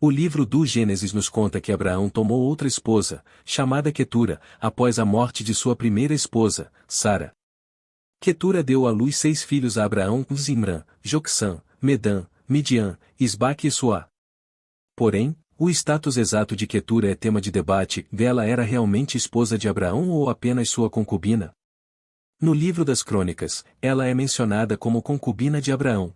O livro do Gênesis nos conta que Abraão tomou outra esposa, chamada Quetura, após a morte de sua primeira esposa, Sara. Quetura deu à luz 6 filhos a Abraão: Zimran, Joksã, Medã, Midian, Isbaque e Suá. Porém, o status exato de Quetura é tema de debate: ela era realmente esposa de Abraão ou apenas sua concubina? No livro das Crônicas, ela é mencionada como concubina de Abraão.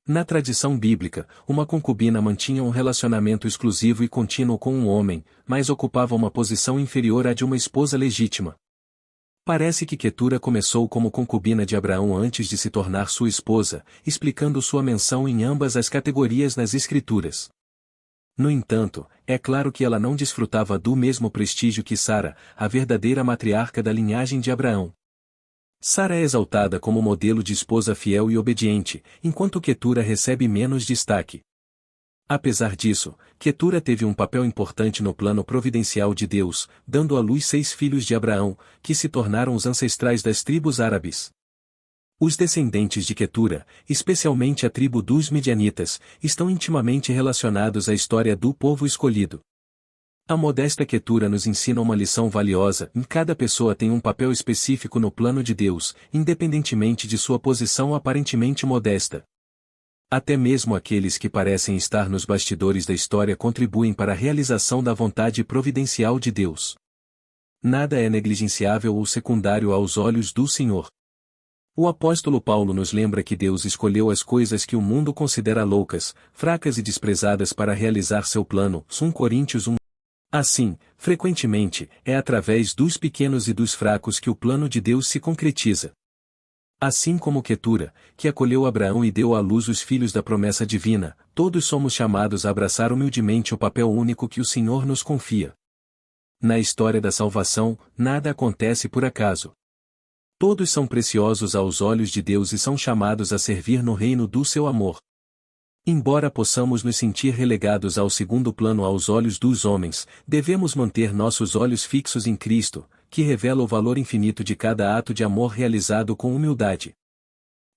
Na tradição bíblica, uma concubina mantinha um relacionamento exclusivo e contínuo com um homem, mas ocupava uma posição inferior à de uma esposa legítima. Parece que Quetura começou como concubina de Abraão antes de se tornar sua esposa, explicando sua menção em ambas as categorias nas Escrituras. No entanto, é claro que ela não desfrutava do mesmo prestígio que Sara, a verdadeira matriarca da linhagem de Abraão. Sara é exaltada como modelo de esposa fiel e obediente, enquanto Quetura recebe menos destaque. Apesar disso, Quetura teve um papel importante no plano providencial de Deus, dando à luz 6 filhos de Abraão, que se tornaram os ancestrais das tribos árabes. Os descendentes de Quetura, especialmente a tribo dos Midianitas, estão intimamente relacionados à história do povo escolhido. A modesta Quetura nos ensina uma lição valiosa: cada pessoa tem um papel específico no plano de Deus, independentemente de sua posição aparentemente modesta. Até mesmo aqueles que parecem estar nos bastidores da história contribuem para a realização da vontade providencial de Deus. Nada é negligenciável ou secundário aos olhos do Senhor. O apóstolo Paulo nos lembra que Deus escolheu as coisas que o mundo considera loucas, fracas e desprezadas para realizar seu plano. 1 Coríntios 1. Assim, frequentemente, é através dos pequenos e dos fracos que o plano de Deus se concretiza. Assim como Quetura, que acolheu Abraão e deu à luz os filhos da promessa divina, todos somos chamados a abraçar humildemente o papel único que o Senhor nos confia. Na história da salvação, nada acontece por acaso. Todos são preciosos aos olhos de Deus e são chamados a servir no reino do seu amor. Embora possamos nos sentir relegados ao segundo plano aos olhos dos homens, devemos manter nossos olhos fixos em Cristo, que revela o valor infinito de cada ato de amor realizado com humildade.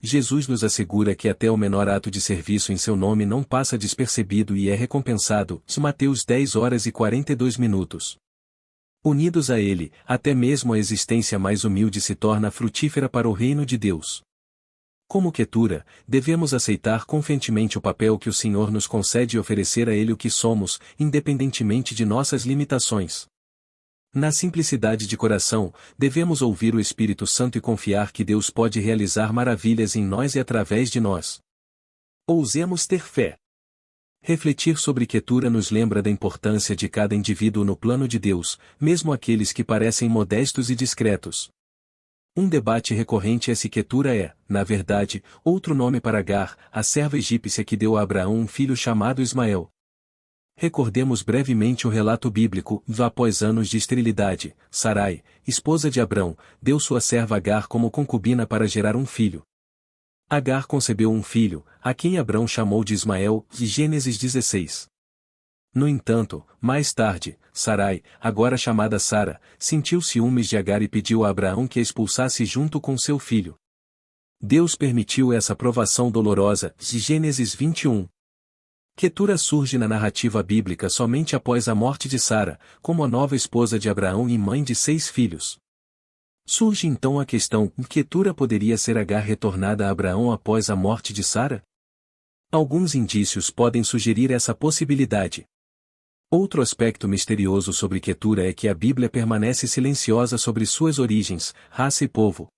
Jesus nos assegura que até o menor ato de serviço em seu nome não passa despercebido e é recompensado. Mateus 10h42. Unidos a Ele, até mesmo a existência mais humilde se torna frutífera para o reino de Deus. Como Quetura, devemos aceitar confiantemente o papel que o Senhor nos concede e oferecer a Ele o que somos, independentemente de nossas limitações. Na simplicidade de coração, devemos ouvir o Espírito Santo e confiar que Deus pode realizar maravilhas em nós e através de nós. Ousemos ter fé. Refletir sobre Quetura nos lembra da importância de cada indivíduo no plano de Deus, mesmo aqueles que parecem modestos e discretos. Um debate recorrente é se Quetura é, na verdade, outro nome para Agar, a serva egípcia que deu a Abraão um filho chamado Ismael. Recordemos brevemente o relato bíblico: após anos de esterilidade, Sarai, esposa de Abrão, deu sua serva Agar como concubina para gerar um filho. Agar concebeu um filho, a quem Abrão chamou de Ismael, de Gênesis 16. No entanto, mais tarde, Sarai, agora chamada Sara, sentiu ciúmes de Agar e pediu a Abraão que a expulsasse junto com seu filho. Deus permitiu essa provação dolorosa, de Gênesis 21. Quetura surge na narrativa bíblica somente após a morte de Sara, como a nova esposa de Abraão e mãe de 6 filhos. Surge então a questão: Quetura poderia ser Agar retornada a Abraão após a morte de Sara? Alguns indícios podem sugerir essa possibilidade. Outro aspecto misterioso sobre Quetura é que a Bíblia permanece silenciosa sobre suas origens, raça e povo.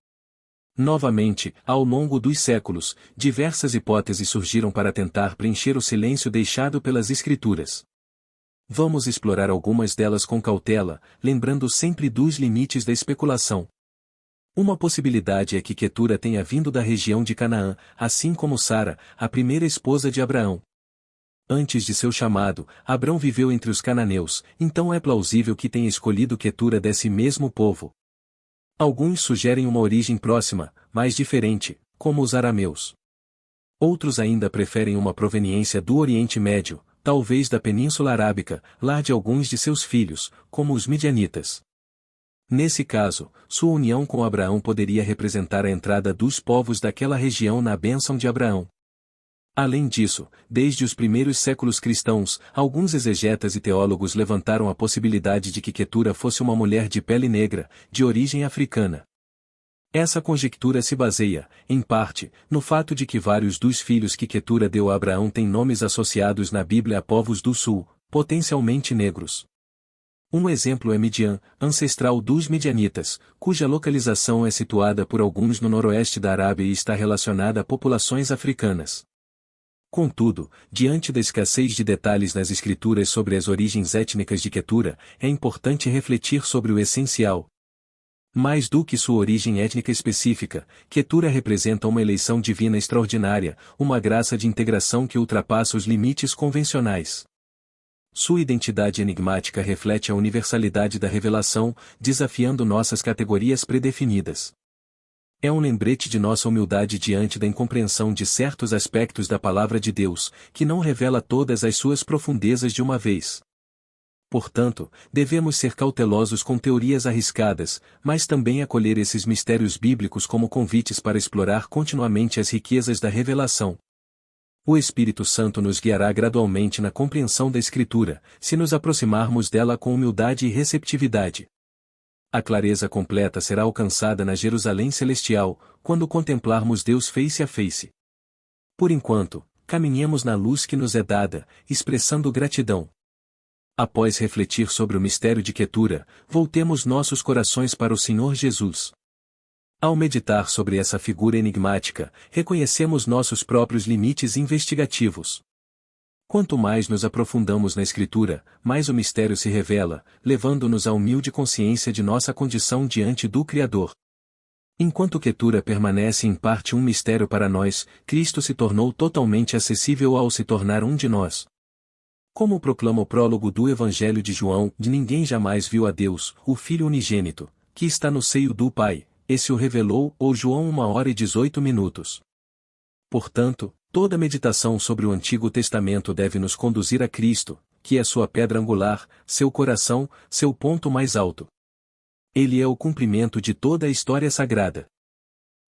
Novamente, ao longo dos séculos, diversas hipóteses surgiram para tentar preencher o silêncio deixado pelas Escrituras. Vamos explorar algumas delas com cautela, lembrando sempre dos limites da especulação. Uma possibilidade é que Quetura tenha vindo da região de Canaã, assim como Sara, a primeira esposa de Abraão. Antes de seu chamado, Abrão viveu entre os cananeus, então é plausível que tenha escolhido Quetura desse mesmo povo. Alguns sugerem uma origem próxima, mas diferente, como os arameus. Outros ainda preferem uma proveniência do Oriente Médio, talvez da Península Arábica, lar de alguns de seus filhos, como os midianitas. Nesse caso, sua união com Abraão poderia representar a entrada dos povos daquela região na bênção de Abraão. Além disso, desde os primeiros séculos cristãos, alguns exegetas e teólogos levantaram a possibilidade de que Quetura fosse uma mulher de pele negra, de origem africana. Essa conjectura se baseia, em parte, no fato de que vários dos filhos que Quetura deu a Abraão têm nomes associados na Bíblia a povos do sul, potencialmente negros. Um exemplo é Midian, ancestral dos midianitas, cuja localização é situada por alguns no noroeste da Arábia e está relacionada a populações africanas. Contudo, diante da escassez de detalhes nas escrituras sobre as origens étnicas de Quetura, é importante refletir sobre o essencial. Mais do que sua origem étnica específica, Quetura representa uma eleição divina extraordinária, uma graça de integração que ultrapassa os limites convencionais. Sua identidade enigmática reflete a universalidade da revelação, desafiando nossas categorias predefinidas. É um lembrete de nossa humildade diante da incompreensão de certos aspectos da palavra de Deus, que não revela todas as suas profundezas de uma vez. Portanto, devemos ser cautelosos com teorias arriscadas, mas também acolher esses mistérios bíblicos como convites para explorar continuamente as riquezas da revelação. O Espírito Santo nos guiará gradualmente na compreensão da Escritura, se nos aproximarmos dela com humildade e receptividade. A clareza completa será alcançada na Jerusalém Celestial, quando contemplarmos Deus face a face. Por enquanto, caminhemos na luz que nos é dada, expressando gratidão. Após refletir sobre o mistério de Quetura, voltemos nossos corações para o Senhor Jesus. Ao meditar sobre essa figura enigmática, reconhecemos nossos próprios limites investigativos. Quanto mais nos aprofundamos na Escritura, mais o mistério se revela, levando-nos à humilde consciência de nossa condição diante do Criador. Enquanto Quetura permanece em parte um mistério para nós, Cristo se tornou totalmente acessível ao se tornar um de nós. Como proclama o prólogo do Evangelho de João, de ninguém jamais viu a Deus, o Filho unigênito, que está no seio do Pai, esse o revelou, ou João 1h18. Portanto, toda meditação sobre o Antigo Testamento deve nos conduzir a Cristo, que é sua pedra angular, seu coração, seu ponto mais alto. Ele é o cumprimento de toda a história sagrada.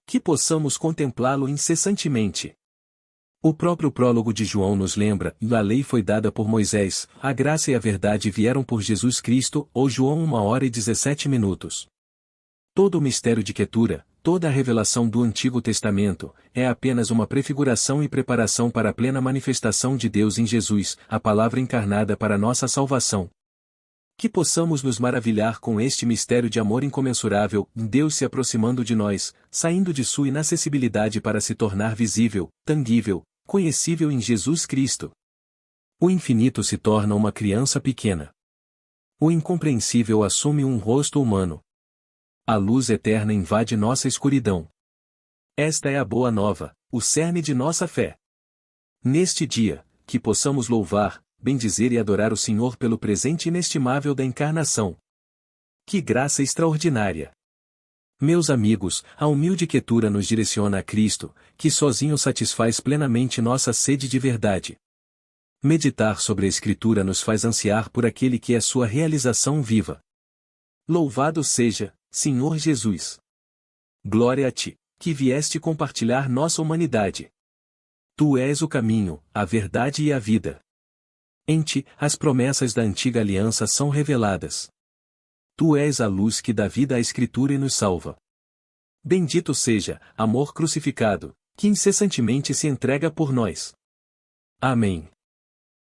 Que possamos contemplá-lo incessantemente. O próprio prólogo de João nos lembra, a lei foi dada por Moisés, a graça e a verdade vieram por Jesus Cristo, ou João 1h17. Todo o mistério de Quetura, toda a revelação do Antigo Testamento, é apenas uma prefiguração e preparação para a plena manifestação de Deus em Jesus, a palavra encarnada para nossa salvação. Que possamos nos maravilhar com este mistério de amor incomensurável, Deus se aproximando de nós, saindo de sua inacessibilidade para se tornar visível, tangível, conhecível em Jesus Cristo. O infinito se torna uma criança pequena. O incompreensível assume um rosto humano. A luz eterna invade nossa escuridão. Esta é a boa nova, o cerne de nossa fé. Neste dia, que possamos louvar, bendizer e adorar o Senhor pelo presente inestimável da encarnação. Que graça extraordinária! Meus amigos, a humilde Quetura nos direciona a Cristo, que sozinho satisfaz plenamente nossa sede de verdade. Meditar sobre a Escritura nos faz ansiar por aquele que é sua realização viva. Louvado seja, Senhor Jesus! Glória a ti, que vieste compartilhar nossa humanidade. Tu és o caminho, a verdade e a vida. Em ti, as promessas da antiga aliança são reveladas. Tu és a luz que dá vida à Escritura e nos salva. Bendito seja, amor crucificado, que incessantemente se entrega por nós. Amém.